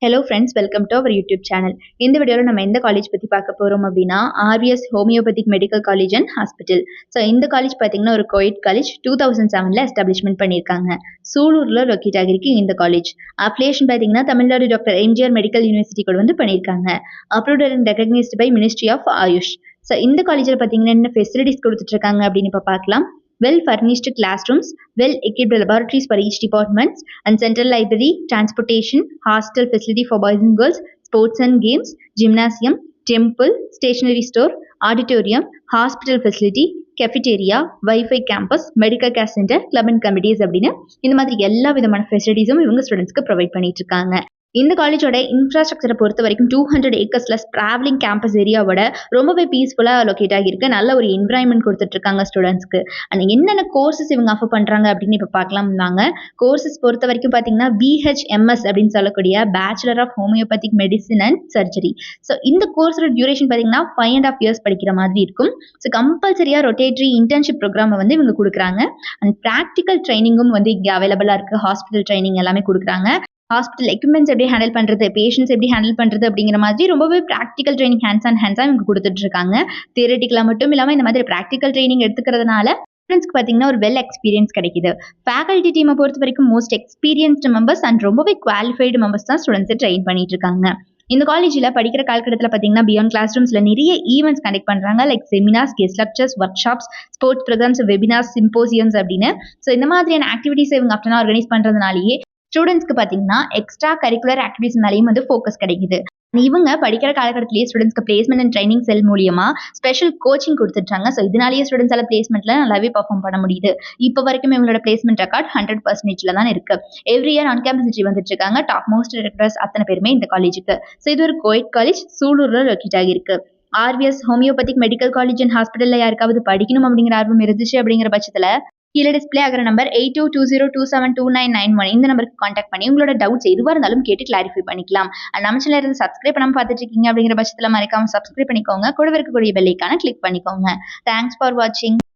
Hello friends, welcome to our YouTube channel. இந்த வீடியோவில் நம்ம எந்த காலேஜ் பற்றி பார்க்க போகிறோம் அப்படின்னா RVS homeopathic medical college and hospital. So இந்த காலேஜ் பார்த்தீங்கன்னா ஒரு கோயட் காலேஜ் 2007 எஸ்டாப்ளிஷ்மெண்ட் பண்ணியிருக்காங்க. சூலூரில் லொக்கேட் ஆகிருக்கு இந்த காலேஜ். அப்ளிகேஷன் பார்த்தீங்கன்னா Tamil Nadu doctor MGR medical university கூட வந்து பண்ணியிருக்காங்க. Approved and recognised by ministry of AYUSH. So இந்த காலேஜில் பார்த்தீங்கன்னா என்ன ஃபெசிலிட்டிஸ் கொடுத்துட்ருக்காங்க அப்படின்னு இப்போ பார்க்கலாம். Well-furnished classrooms, well-equipped laboratories for each department, and central library, transportation, hostel facility for boys and girls, sports and games, gymnasium, temple, stationery store, auditorium, hospital facility, cafeteria, Wi-Fi campus, medical care center, club and committees அப்படின்னு இந்த மாதிரி எல்லா விதமான ஃபெசிலிட்டிஸும் இவங்க ஸ்டூடெண்ட்ஸ்க்கு provide பண்ணிட்டு இருக்காங்க. இந்த காலேஜோட இன்ஃப்ராஸ்ட்ரக்சரை பொறுத்த வரைக்கும் 200 ஏக்கர்ஸ்ல டிராவலிங் கேம்பஸ் ஏரியாவோட ரொம்பவே பீஸ்ஃபுல்லாக லொக்கேட் ஆகியிருக்கு. நல்ல ஒரு என்வரான்மெண்ட் கொடுத்துட்டு இருக்காங்க ஸ்டூடெண்ட்ஸ்க்கு. அண்ட் என்னென்ன கோர்சஸ் இவங்க ஆஃபர் பண்றாங்க அப்படின்னு இப்போ பார்க்கலாம்னாங்க. கோர்சஸ் பொறுத்த வரைக்கும் பார்த்தீங்கன்னா BHMS அப்படின்னு சொல்லக்கூடிய bachelor of homeopathic medicine and surgery. So இந்த கோர்ஸோட டியூரேஷன் பார்த்தீங்கன்னா 5.5 years படிக்கிற மாதிரி இருக்கும். ஸோ கம்பல்சரியாக ரொட்டேட்டரி இன்டர்ன்ஷிப் ப்ரோக்ராமை வந்து இவங்க கொடுக்குறாங்க. அண்ட் ப்ராக்டிக்கல் ட்ரைனிங்கும் வந்து இங்கே அவைலபிளாக இருக்குது. ஹாஸ்பிட்டல் ட்ரைனிங் எல்லாமே கொடுக்குறாங்க. ஹாஸ்பிட்டல் எக்யூப்மெண்ட்ஸ் எப்படி ஹேண்டில் பண்ணுறது, பேஷண்ட்ஸ் எப்படி ஹேண்டில் பண்ணுறது அப்படிங்கிற மாதிரி ரொம்பவே ப்ராக்டிக்கல் ட்ரைனிங் ஹேண்ட்ஸாக இவங்க கொடுத்துட்டு இருக்காங்க. தியரட்டிக்கலாக மட்டும் இல்லாமல் இந்த மாதிரி ப்ராக்டிக்கல் ட்ரைனிங் எடுத்துக்கிறதுனால ஸ்டூடெண்ட்ஸ்க்கு பார்த்தீங்கன்னா ஒரு வெல் எக்ஸ்பீரியன்ஸ் கிடைக்குது. ஃபேக்கல்டி டீமை பொறுத்த வரைக்கும் மோஸ்ட் எக்ஸ்பீரியன்ஸ்டு மெம்பர்ஸ் அண்ட் ரொம்பவே குவாலிஃபைடு மெம்பர்ஸ் தான் ஸ்டூடெண்ட்ஸை ட்ரெயின் பண்ணிட்டு இருக்காங்க. இந்த காலேஜில் படிக்கிற காலகட்டத்தில் பார்த்தீங்கன்னா பியாண்ட் கிளாஸ் ரூம்ஸில் நிறைய ஈவெண்ட்ஸ் கண்டக்ட் பண்ணுறாங்க. Like seminars, guest lectures, workshops, sports programmes, webinars, symposiums அப்படின்னு. ஸோ இந்த மாதிரியான ஆக்டிவிட்டிஸ் இவங்க ஆஃப்டர்னா ஆர்கனைஸ் பண்ணுறதுனாலேயே ஸ்டூடெண்ட்ஸ்க்கு பார்த்தீங்கன்னா எக்ஸ்ட்ரா கரிக்குலர் ஆக்டிவிட்டிஸ் மேலேயும் வந்து ஃபோக்கஸ் கிடைக்குது. இவங்க படிக்கிற காலகட்டத்திலேயே ஸ்டூடெண்ட்ஸ்க்கு பிளேஸ்மெண்ட் அண்ட் ட்ரைனிங் செல் மூலியமா ஸ்பெஷல் கோச்சிங் கொடுத்துட்டாங்க. ஸோ இதனாலேயே ஸ்டூடெண்ட்ஸால பிளேஸ்மெண்ட்ல நல்லாவே பர்ஃபார்ம் பண்ண முடியுது. இப்போ வரைக்கும் இவங்களோட பிளேஸ்மெண்ட் ரெக்கார்ட் 100% தான் இருக்கு. Every year on campus interview வந்துட்டு இருக்காங்க. டாப் மோஸ்ட் டைரக்டர்ஸ் அத்தனை பேருமே இந்த காலேஜுக்கு. ஸோ இது ஒரு கோயட் காலேஜ், சூலூர்ல லொக்கேட் ஆகிருக்கு. RVS homeopathic medical college and ஹாஸ்பிட்டல்ல யாருக்காவது படிக்கணும் அப்படிங்கிற ஆர்வம் இருந்துச்சு அப்படிங்கிற பட்சத்தில் கீழே டிஸ்பிளே ஆகிற நம்பர் 8220272991 இந்த நம்பருக்கு கான்டாக்ட் பண்ணி உங்களோட டவுட்ஸ் எதுவாக இருந்தாலும் கேட்டு கிளாரிஃபை பண்ணிக்கலாம். நம்ம சேனல் இருந்து சப்ஸ்கிரைப் பண்ணாமல் பார்த்துட்டு இருக்கீங்க அப்படிங்கிற பட்சத்தில் மறக்காம சப்ஸ்கிரைப் பண்ணிக்கோங்க. கூடவே இருக்கக்கூடிய பெல் ஐகானை கிளிக் பண்ணிக்கோங்க. தேங்க்ஸ் ஃபார் வாட்சிங்.